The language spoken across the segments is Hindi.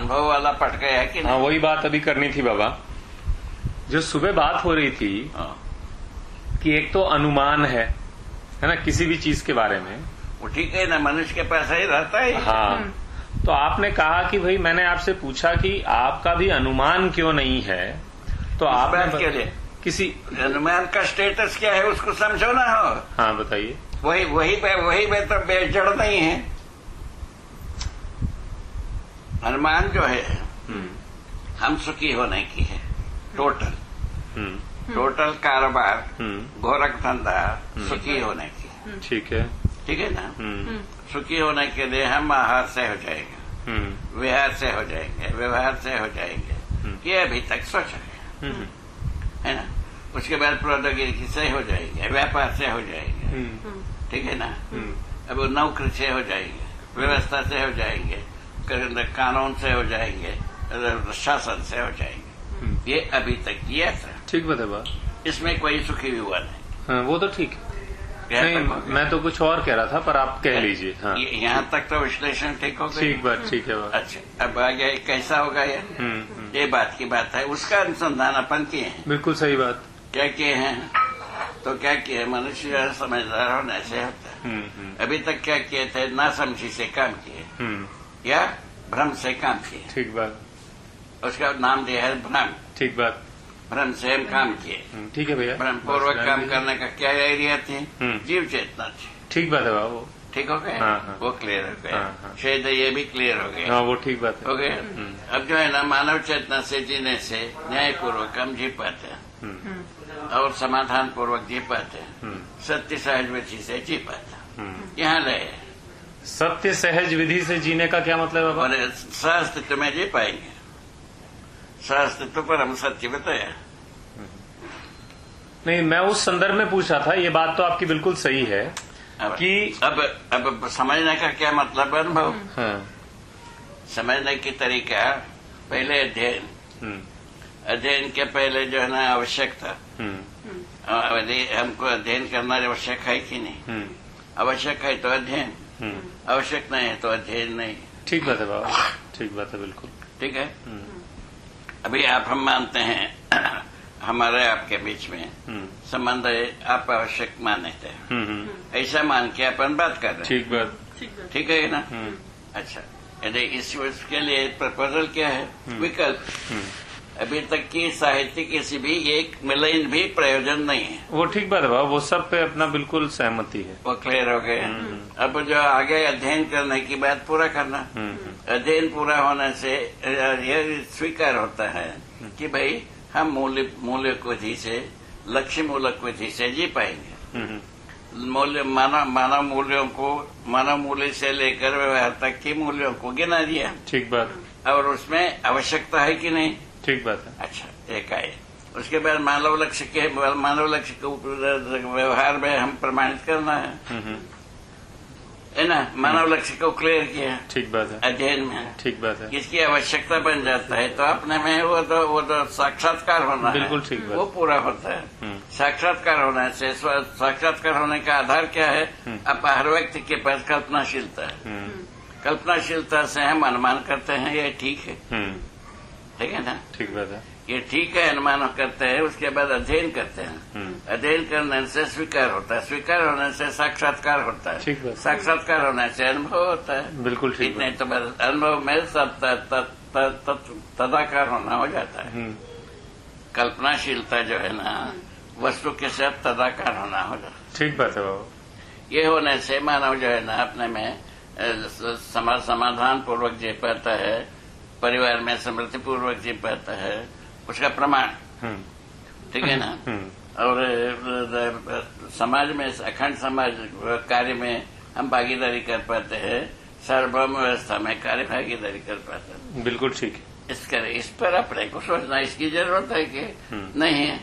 अनुभव वाला पट गया है कि नहीं? हाँ, वही बात अभी करनी थी बाबा। जो सुबह बात हो रही थी कि एक तो अनुमान है ना, किसी भी चीज के बारे में। वो ठीक है ना, मनुष्य के पास ही रहता है। हाँ, तो आपने कहा कि भाई मैंने आपसे पूछा कि आपका भी अनुमान क्यों नहीं है, तो आपने के लिए किसी अनुमान का स्टेटस क्या है उसको समझो ना। हो हाँ बताइए। वही पे तो बेजड़ नहीं है। अनुमान जो है हम सुखी होने की है, टोटल कारोबार, गोरख धंधा सुखी होने की। ठीक है, ठीक है ना। सुखी होने के लिए हम आहार से हो जाएंगे, विहार से हो जाएंगे, व्यवहार से हो जाएंगे, ये अभी तक सोचा है ना। उसके बाद प्रौद्योगिकी से हो जाएंगे, व्यापार से हो जाएंगे, ठीक है ना। अब नौकरी से हो जाएंगे, व्यवस्था से हो जाएंगे, कानून से हो जाएंगे, शासन से हो जाएंगे। ये अभी तक किया था। ठीक बता, इसमें कोई सुखी हुआ नहीं। हाँ, वो तो ठीक है। नहीं, मैं तो कुछ और कह रहा था, पर आप कह लीजिए। हाँ, यहाँ तक तो विश्लेषण ठीक हो गया। ठीक बात, ठीक है। अच्छा, अब आगे कैसा होगा ये बात की बात है, उसका अनुसंधान अपन किए हैं। बिल्कुल सही बात। क्या किए हैं? तो क्या किए, मनुष्य समझदार होने से होता है। अभी तक क्या किए थे, नासमझी से काम किए या भ्रम से काम किए। ठीक बात। उसका नाम दिया है भ्रम। ठीक बात। भ्रम से हम काम किए। ठीक है भैया। भ्रम पूर्वक काम करने का क्या एरिया थी? जीव चेतना थी। ठीक बात है बाबू। ठीक हो गया। हाँ, वो क्लियर हो गया। शायद ये भी क्लियर हो गया। हाँ, वो ठीक बात है। हो गया। अब जो है ना, मानव चेतना से जीने से न्यायपूर्वक हम जी पाते हैं और समाधान पूर्वक जी पाते हैं, सत्य सहज विधि से जी पाते हैं। यहाँ ले सत्य सहज विधि से जीने का क्या मतलब है बाबा? सहअस्तित्व में जी पाएंगे। सहअस्तित्व पर हम सत्य बताया नहीं, मैं उस संदर्भ में पूछ रहा था। ये बात तो आपकी बिल्कुल सही है कि अब समझने का क्या मतलब अनुभव। हाँ। समझने की तरीका पहले अध्ययन के पहले जो है ना आवश्यक था। हमको अध्ययन करना आवश्यक है कि नहीं? आवश्यक है तो अध्ययन, आवश्यक नहीं है तो अध्ययन नहीं। ठीक बात है बाबा, ठीक बात है, बिल्कुल ठीक है। अभी आप हम मानते हैं हमारे आपके बीच में संबंध आप आवश्यक माने थे, ऐसा मान के अपन बात कर रहे हैं। ठीक बात, ठीक है ना। अच्छा, यदि इसके लिए प्रपोजल क्या है? विकल्प। अभी तक की साहित्य किसी भी एक मिलन भी प्रयोजन नहीं है। वो ठीक बात है बाबा, वो सब पे अपना बिल्कुल सहमति है। वो क्लियर हो गया। अब जो आगे अध्ययन करने की बात पूरा करना, अध्ययन पूरा होने से यह स्वीकार होता है कि भाई हम मूल्य विधि से, लक्ष्य मूलक विधि से जी पाएंगे। मूल्य मानव मूल्यों को, मानव मूल्य से लेकर व्यवहार तक के मूल्यों को गिना दिया। ठीक बात। और उसमें आवश्यकता है कि नहीं? ठीक बात है। अच्छा, एक आए। उसके बाद मानव लक्ष्य को व्यवहार में हम प्रमाणित करना है ना। मानव लक्ष्य को क्लियर किया। ठीक बात है। अध्ययन में ठीक बात है। किसकी आवश्यकता बन जाता है तो अपने में वो तो साक्षात्कार होना है। बिल्कुल ठीक बात। वो पूरा होता है। साक्षात्कार होने से, साक्षात्कार होने का आधार क्या है? अब हर व्यक्ति के पास कल्पनाशीलता है। कल्पनाशीलता से हम अनुमान करते हैं ये ठीक है। ठीक है ना। ठीक बात है। ये ठीक है, अनुमान करते हैं। उसके बाद अध्ययन करते हैं। अध्ययन करने से स्वीकार होता है, स्वीकार होने से साक्षात्कार होता है, ठीक बात। साक्षात्कार होने से अनुभव होता है। बिल्कुल ठीक। इतने तो बस अनुभव में तदाकार होना हो जाता है। कल्पनाशीलता जो है ना, वस्तु के साथ तदाकार होना हो जाता है। ठीक बात है बाबा। ये होने से मानव जो है ना अपने में समाधान पूर्वक जी पाता है, परिवार में समृद्धि पूर्वक जी पाता है, उसका प्रमाण। ठीक है ना। और समाज में, अखंड समाज कार्य में हम भागीदारी कर पाते हैं, सार्वभौम व्यवस्था में कार्य भागीदारी कर पाते हैं। बिल्कुल ठीक है। इस पर अपने को सोचना इसकी जरूरत है कि नहीं है?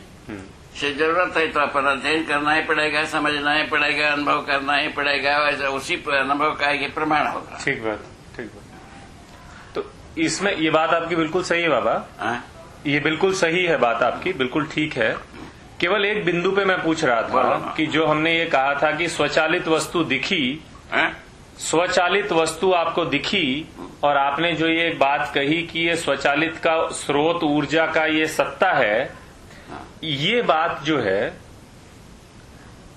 से जरूरत है तो अपन अध्ययन करना ही पड़ेगा, समझना ही पड़ेगा, अनुभव करना ही पड़ेगा। वैसे उसी अनुभव का ही प्रमाण होगा। ठीक बात, ठीक बात। तो इसमें ये बात आपकी बिल्कुल सही है बाबा। ये बिल्कुल सही है बात आपकी, बिल्कुल ठीक है। केवल एक बिंदु पे मैं पूछ रहा था कि जो हमने ये कहा था कि स्वचालित वस्तु दिखी, स्वचालित वस्तु आपको दिखी, और आपने जो ये बात कही कि ये स्वचालित का स्रोत ऊर्जा का ये सत्ता है, ये बात जो है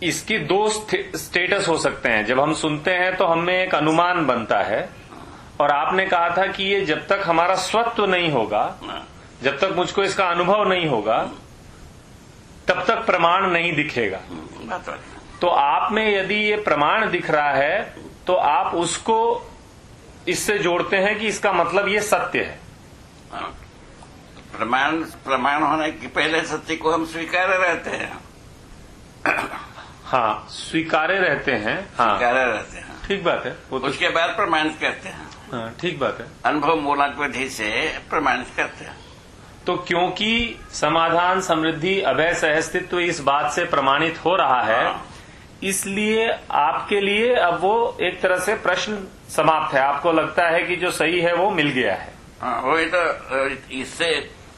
इसकी दो स्टेटस हो सकते हैं। जब हम सुनते हैं तो हमें एक अनुमान बनता है, और आपने कहा था कि ये जब तक हमारा स्वत्व नहीं होगा, जब तक मुझको इसका अनुभव नहीं होगा, तब तक प्रमाण नहीं दिखेगा। तो आप में यदि ये प्रमाण दिख रहा है तो आप उसको इससे जोड़ते हैं कि इसका मतलब ये सत्य है। प्रमाण होने के पहले सत्य को हम स्वीकार्य रहते हैं। हाँ, स्वीकार्य रहते हैं। हाँ, स्वीकार्य रहते हैं, ठीक बात है। वो तो उसके बाद प्रमाणित करते हैं। हाँ, ठीक बात है। अनुभव मूलक विधि से प्रमाणित करते हैं। तो क्योंकि समाधान, समृद्धि, अभय, सहअस्तित्व इस बात से प्रमाणित हो रहा है, इसलिए आपके लिए अब वो एक तरह से प्रश्न समाप्त है। आपको लगता है कि जो सही है वो मिल गया है। हाँ, वही तो इससे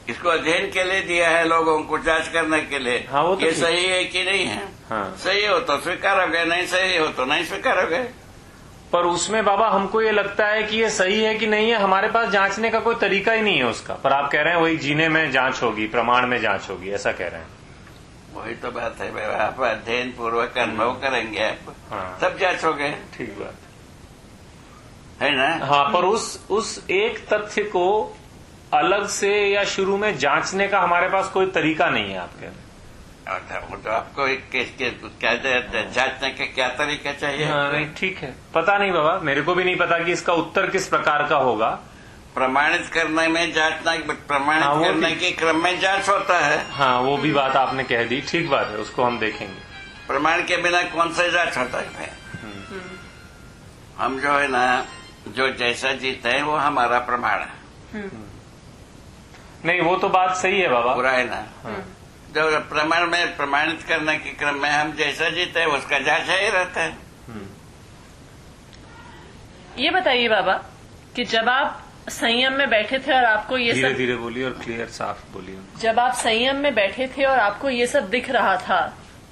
इसको अध्ययन के लिए दिया है, लोगों को जांच करने के लिए। हाँ, वो तो ये सही है कि नहीं है। हाँ, सही हो तो स्वीकारोगे, नहीं सही हो तो नहीं स्वीकारोगे। पर उसमें बाबा हमको ये लगता है कि ये सही है कि नहीं है, हमारे पास जांचने का कोई तरीका ही नहीं है उसका। पर आप कह रहे हैं वही जीने में जांच होगी, प्रमाण में जांच होगी, ऐसा कह रहे हैं। वही तो बात है, आप अध्ययन पूर्वक अनुभव करेंगे आप। हाँ, तब जांचोगे। ठीक बात है ना। हाँ, पर उस एक तथ्य को अलग से या शुरू में जांचने का हमारे पास कोई तरीका नहीं है, आप कह रहे हैं। तो आपको क्या जांचने का क्या तरीका चाहिए? हाँ, नहीं, ठीक है। पता नहीं बाबा, मेरे को भी नहीं पता कि इसका उत्तर किस प्रकार का होगा। प्रमाणित करने में जांचना, प्रमाणित करने के क्रम में जांच होता है। हाँ, वो भी बात आपने कह दी, ठीक बात है, उसको हम देखेंगे। प्रमाण के बिना कौन सा जांच होता है? हम जो है ना, जो जैसा जीते हैं वो हमारा प्रमाण है। नहीं, वो तो बात सही है बाबा, पूरा है ना। जो प्रमाण में प्रमाणित करने के क्रम में हम जैसा जीते हैं उसका जांच ही रहता है। ये बताइए बाबा कि जब आप संयम में बैठे थे और आपको ये धीरे सब, धीरे बोलिए और क्लियर साफ बोलिए। जब आप संयम में बैठे थे और आपको ये सब दिख रहा था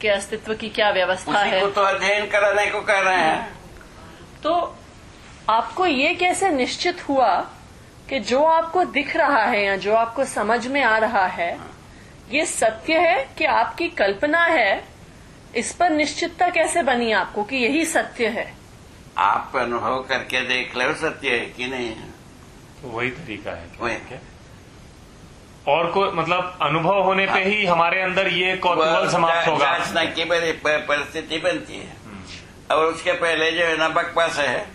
कि अस्तित्व की क्या व्यवस्था उसी है, को तो अध्ययन कराने को कह रहे हैं। तो आपको ये कैसे निश्चित हुआ कि जो आपको दिख रहा है या जो आपको समझ में आ रहा है ये सत्य है कि आपकी कल्पना है? इस पर निश्चितता कैसे बनी आपको कि यही सत्य है? आप अनुभव करके देख लो सत्य है कि नहीं है। तो वही तरीका है वही। और कोई मतलब अनुभव होने पे ही हमारे अंदर ये कौतूहल समाप्त होगा। जांचना की परिस्थिति बनती है, और उसके पहले जो है ना बकवास है।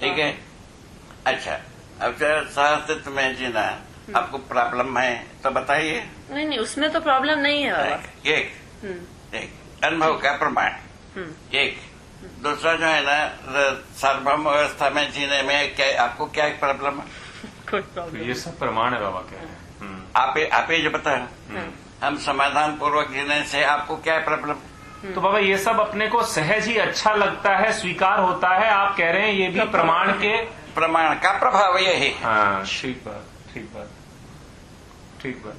ठीक है। अच्छा, अब सहअस्तित्व में जीना आपको प्रॉब्लम है तो बताइए। नहीं नहीं, उसमें तो प्रॉब्लम नहीं है बाबा। एक अनुभव का प्रमाण, एक दूसरा जो है ना सार्वभौम व्यवस्था में जीने में क्या आपको क्या प्रॉब्लम है? कोई प्रॉब्लम। ये सब प्रमाण है बाबा कह रहे हैं। आप ये जो बता, हम समाधान पूर्वक जीने से आपको क्या प्रॉब्लम? तो बाबा ये सब अपने को सहज ही अच्छा लगता है, स्वीकार होता है। आप कह रहे हैं ये भी प्रमाण का प्रभाव यही। हाँ, ठीक बात, ठीक बात, ठीक बात।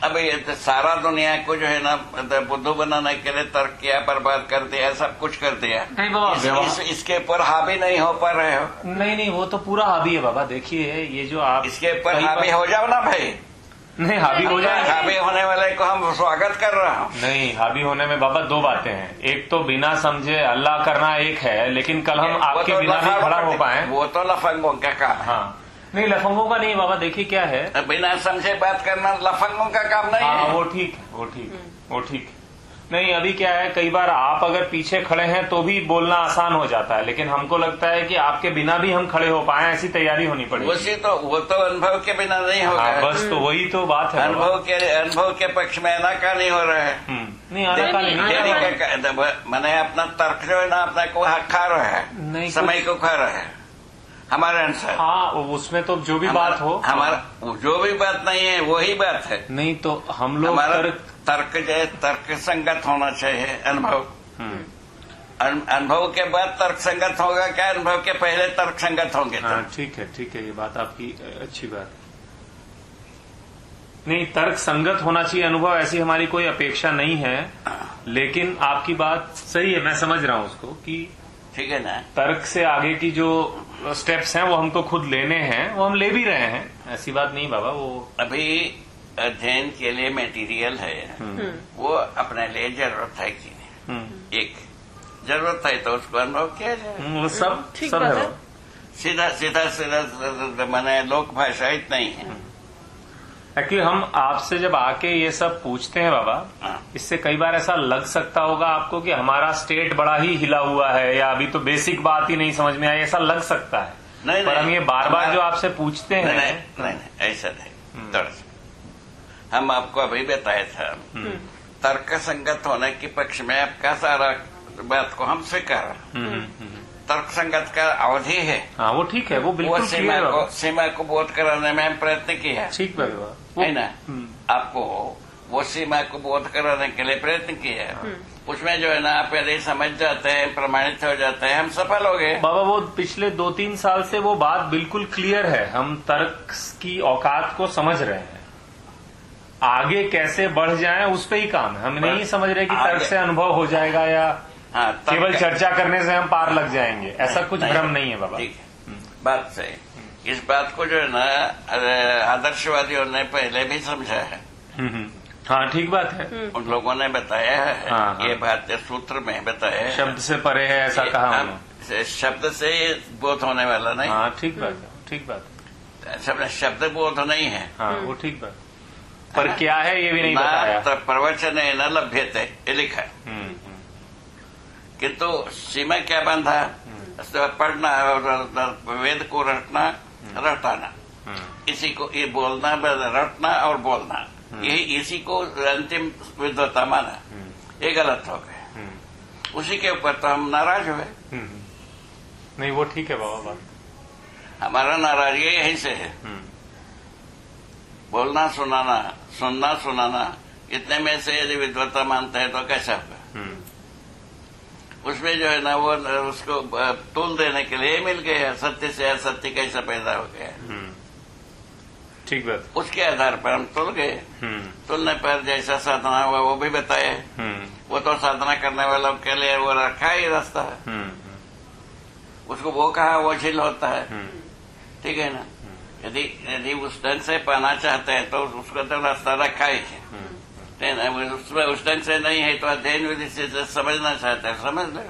अब ये तो सारा दुनिया को जो है ना बुद्धू बनाने के लिए तर्क किया, बर्बाद कर दिया, सब कुछ कर दिया। नहीं बाबा, इसके ऊपर हावी नहीं हो पा रहे हो। नहीं, वो तो पूरा हावी है बाबा। देखिए ये जो आप इसके ऊपर हावी हो जाओ ना भाई। नहीं, हावी हो जाए। हावी होने वाले को हम स्वागत कर रहा हूँ। नहीं, हावी होने में बाबा दो बातें हैं। एक तो बिना समझे अल्लाह करना एक है, लेकिन कल हम आपके बिना भी खड़ा हो पाए, वो तो लफंगों का काम है। हाँ, नहीं लफंगों का नहीं बाबा। देखिए क्या है, बिना समझे बात करना लफंगों का काम नहीं है। है। वो ठीक है, वो ठीक। नहीं, अभी क्या है, कई बार आप अगर पीछे खड़े हैं तो भी बोलना आसान हो जाता है, लेकिन हमको लगता है कि आपके बिना भी हम खड़े हो पाए, ऐसी तैयारी होनी पड़ेगी। वो तो अनुभव के बिना नहीं होगा। बस तो वही तो बात है। अनुभव के पक्ष में आनाकानी हो रहा है। नहीं, आनाकानी नहीं। मैंने अपना तर्क जो है ना अपने को खा रहा है, समय को खा रहा है हमारे अनुसार। हाँ, उसमें तो जो भी बात हो, हमारा जो भी बात नहीं है वही बात है। नहीं तो हम लोग तर्क जो है तर्क संगत होना चाहिए। अनुभव के बाद तर्क संगत होगा क्या? अनुभव के पहले तर्क संगत होंगे। हाँ, ठीक है, ये बात आपकी अच्छी बात है। नहीं, तर्क संगत होना चाहिए अनुभव, ऐसी हमारी कोई अपेक्षा नहीं है। लेकिन आपकी बात सही है, मैं समझ रहा हूँ उसको कि ठीक है ना, तर्क से आगे की जो स्टेप्स हैं वो हमको खुद लेने हैं, वो हम ले भी रहे हैं, ऐसी बात नहीं बाबा। वो अभी अध्ययन के लिए मटेरियल है, वो अपने लिए जरूरत है कि नहीं, एक जरूरत है तो उसको अनुभव किया जाए, वो सब ठीक सब बात है है। बाबा। सीधा मैंने लोक भाषा इतना ही है। एक्चुअली हम आपसे जब आके ये सब पूछते हैं बाबा, हाँ। इससे कई बार ऐसा लग सकता होगा आपको कि हमारा स्टेट बड़ा ही हिला हुआ है या अभी तो बेसिक बात ही नहीं समझ में आई, ऐसा लग सकता है। नहीं, पर नहीं, हम ये बार बार हमारा- जो आपसे पूछते हैं नहीं, ऐसा नहीं। दरअसल हम आपको अभी बताया था, तर्क संगत होने के पक्ष में आपका सारा बात को हम स्वीकार, तर्क संगत का अवधि है, हाँ वो ठीक है, वो वो बिल्कुल क्लियर है। सीमा को बोध कराने में हम प्रयत्न किया ठीक है बाबा, है ना, आपको वो सीमा को बोध कराने के लिए प्रयत्न किया, उसमें जो है ना आप यदि समझ जाते हैं, प्रमाणित हो जाते हैं, हम सफल हो गए। बाबा वो पिछले 2-3 साल से वो बात बिल्कुल क्लियर है, हम तर्क की औकात को समझ रहे हैं, आगे कैसे बढ़ जाएं उस पे ही काम है। हम नहीं समझ रहे कि तर्क से अनुभव हो जाएगा या हाँ, केवल चर्चा करने से हम पार लग जाएंगे, ऐसा कुछ भ्रम नहीं है बाबा। ठीक है, बात सही। इस बात को जो है ना आदर्शवादियों ने पहले भी समझा है, हाँ ठीक बात है, उन लोगों ने बताया है, हाँ। ये बात सूत्र में बताया है, शब्द से परे है ऐसा कहा हम शब्द से बोध होने वाला नहीं, हाँ ठीक बात है, ठीक बात है, शब्द बोध नहीं है, हाँ वो ठीक बात। पर क्या है ये भी नहीं ना बताया। तो प्रवचन है न लभ्यते, ये लिखा है। किंतु सीमा क्या बांधा, पढ़ना और वेद को रटाना, इसी को ये बोलना, रटना और बोलना, यही इसी को अंतिम विद्वता माना, ये गलत हो गए। उसी के ऊपर तो हम नाराज हुए। नहीं वो ठीक है बाबा बात, हमारा नाराजगी यहीं से है। बोलना सुनाना, सुनना सुनाना, इतने में से यदि विद्वता मानते हैं तो कैसा होगा। उसमें जो है ना वो उसको तोल देने के लिए मिल गया, सत्य से असत्य कैसा पैदा हो गया, ठीक बात। उसके आधार पर हम तुल गए। तुलने पर जैसा साधना हुआ वो भी बताए, वो तो साधना करने वालों के लिए वो रखा ही रास्ता है, उसको वो कहा वो झील होता है, ठीक है ना। यदि उस ढंग से पाना चाहते हैं तो उसको तो रास्ता रखा ही है, उसमें उस ढंग से नहीं है तो अध्ययन विधि से समझना चाहते हैं समझ लो।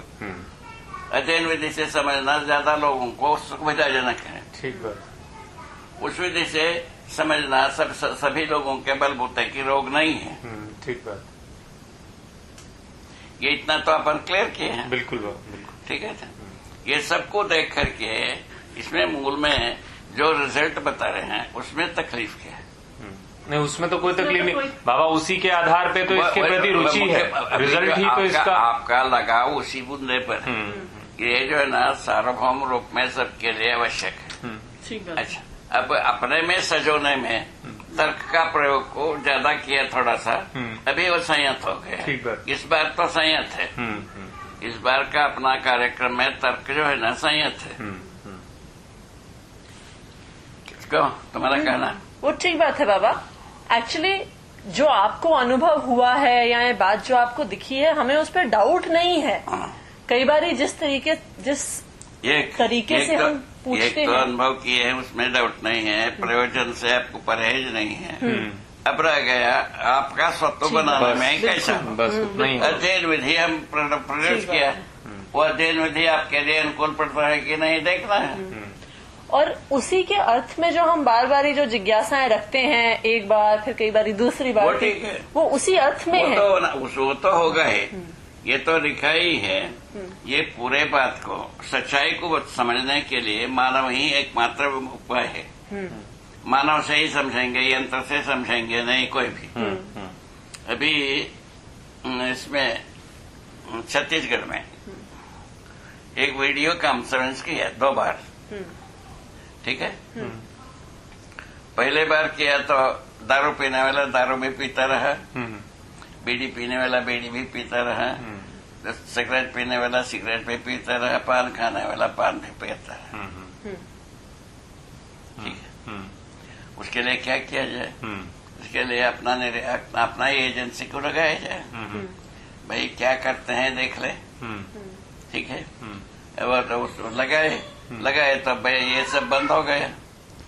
अध्ययन विधि से समझना ज्यादा लोगों को सुविधाजनक है, ठीक बात। उस विधि से समझना सभी लोगों के बलबूते की रोग नहीं है, ठीक बात। ये इतना तो अपन क्लियर किए हैं, बिल्कुल बिल्कुल ठीक है। ये सबको देख करके इसमें मूल में जो रिजल्ट बता रहे हैं उसमें तकलीफ क्या है? नहीं उसमें तो कोई तकलीफ नहीं बाबा, उसी के आधार पे तो इसके प्रति रुचि है, रिजल्ट ही तो इसका आपका लगाव उसी बुंदे पर है। ये जो है ना सार्वभौम रूप में सबके लिए आवश्यक है। अच्छा, अब अपने में सजोने में तर्क का प्रयोग को ज्यादा किया थोड़ा सा, अभी वो संयत हो गया। ठीक बात। इस बार तो संयत है, इस बार का अपना कार्यक्रम में तर्क जो है ना संयत है। क्यों तुम्हारा कहना? वो ठीक बात है बाबा। एक्चुअली जो आपको अनुभव हुआ है या ये बात जो आपको दिखी है, हमें उस पर डाउट नहीं है। कई बार जिस तरीके से हम पूछते हैं, अनुभव किए हैं उसमें डाउट नहीं है, प्रयोजन से आपको परहेज नहीं है। अब रह गया आपका स्वत्व बनाने में कैसा नहीं अध्ययन विधि हम प्रयोग किया, वो अध्ययन विधि आपके लिए अनुकूल पड़ता है कि नहीं देखना है। और उसी के अर्थ में जो हम बार बार जो जिज्ञासाएं रखते हैं, एक बार फिर कई बार दूसरी बार, वो ठीक है, वो उसी अर्थ में है। वो तो होगा ही, ये तो लिखा ही है। ये पूरे बात को सच्चाई को समझने के लिए मानव ही एकमात्र उपाय है। मानव से ही समझेंगे, यंत्र से समझेंगे नहीं कोई भी। अभी इसमें छत्तीसगढ़ में एक वीडियो कॉन्फ्रेंस किया 2 बार, ठीक है। पहले बार किया तो दारू पीने वाला दारू भी पीता रहा, बीड़ी पीने वाला बीड़ी भी पीता रहा, सिगरेट पीने वाला सिगरेट भी पीता रहा, पान खाने वाला पान भी पीता रहा, ठीक है। उसके लिए क्या किया जाए? उसके लिए अपना ही एजेंसी को लगाया जाए, भाई क्या करते हैं देख ले, ठीक है। और तो लगाए तो भाई ये सब बंद हो गया।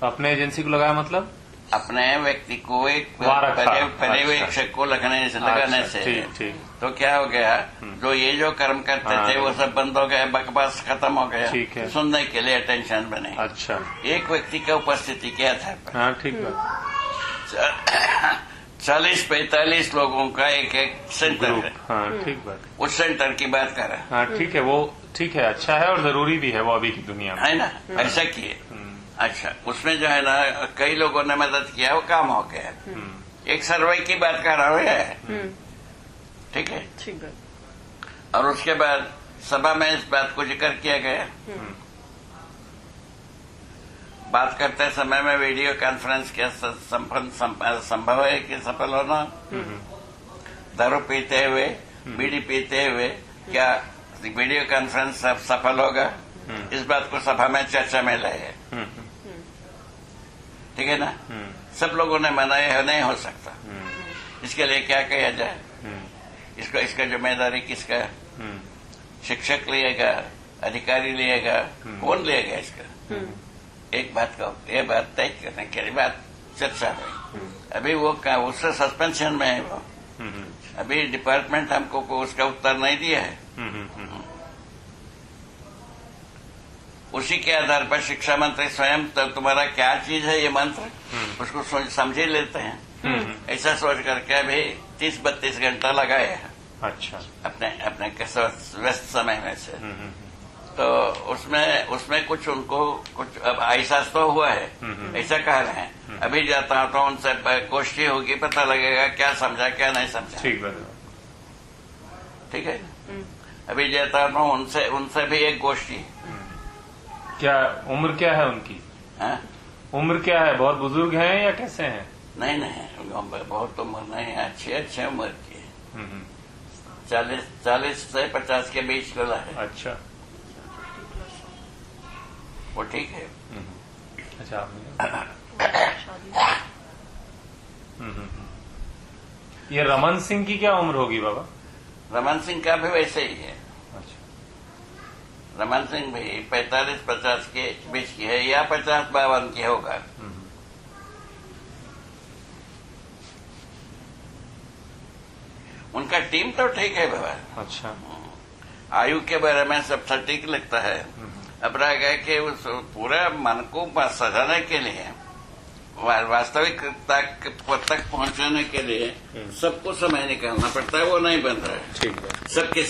अपने एजेंसी को लगाया मतलब अपने व्यक्ति को एक पर्यवेक्षक को लगाने से ठीक। तो क्या हो गया, जो ये जो कर्म करते थे वो सब बंद हो गया, बकवास खत्म हो गया। ठीक है। सुनने के लिए अटेंशन बने। अच्छा, एक व्यक्ति का उपस्थिति के आधार पर। हाँ ठीक है। 40-45 लोगों का एक सेंटर है। हाँ ठीक बात। उस सेंटर की बात कर रहा है। हाँ ठीक है, वो ठीक है, अच्छा है और जरूरी भी है वो अभी की दुनिया में, है ना। ऐसा किए। अच्छा, उसमें जो है ना कई लोगों ने मदद किया, वो काम हो गया। एक सर्वे की बात कर रहा है, ठीक है। ठीक है। और उसके बाद सभा में इस बात को जिक्र किया गया। बात करते समय में वीडियो कॉन्फ्रेंस क्या संभव है कि सफल होना? दारू पीते हुए, बीड़ी पीते हुए क्या वीडियो कॉन्फ्रेंस सफल होगा? इस बात को सभा में चर्चा में लाए, ठीक है ना। सब लोगों ने माना यह नहीं हो सकता। इसके लिए क्या किया जाए? इसका जिम्मेदारी किसका? शिक्षक लिएगा, अधिकारी लिएगा, कौन लिएगा इसका? एक बात का ये बात तय करने के लिए बात चर्चा हुई। अभी वो उससे सस्पेंशन में है वो। अभी डिपार्टमेंट हमको उसका उत्तर नहीं दिया है। उसी के आधार पर शिक्षा मंत्री स्वयं तो तुम्हारा क्या चीज है ये मंत्र, उसको समझ ही लेते हैं। ऐसा सोच करके अभी 30-32 घंटा लगाया है। अच्छा, अपने व्यस्त समय में से। तो उसमें कुछ उनको कुछ अब एहसास तो हुआ है, ऐसा कह रहे हैं। अभी जाता हूं तो उनसे गोष्ठी होगी, पता लगेगा क्या समझा क्या नहीं समझा। ठीक है। अभी जाता हूं उनसे भी एक गोष्ठी। क्या उम्र क्या है उनकी? उम्र क्या है? बहुत बुजुर्ग हैं या कैसे हैं? नहीं, बहुत उम्र नहीं है, अच्छी उम्र की है। 40 से 50 के बीच वाला है। अच्छा, वो ठीक है। अच्छा, ये रमन सिंह की क्या उम्र होगी बाबा? रमन सिंह का भी वैसे ही है। अच्छा, रमन सिंह भी 45-50 के बीच की है या 50-52 की होगा। उनका टीम तो ठीक है बाबा। अच्छा, आयु के बारे में सब सटीक लगता है। अब रह गया कि उस पूरे मन को सजाने के लिए, वास्तविकता तक पहुंचाने के लिए सबको समय निकालना पड़ता है। वो नहीं बन रहा है। ठीक है। सबके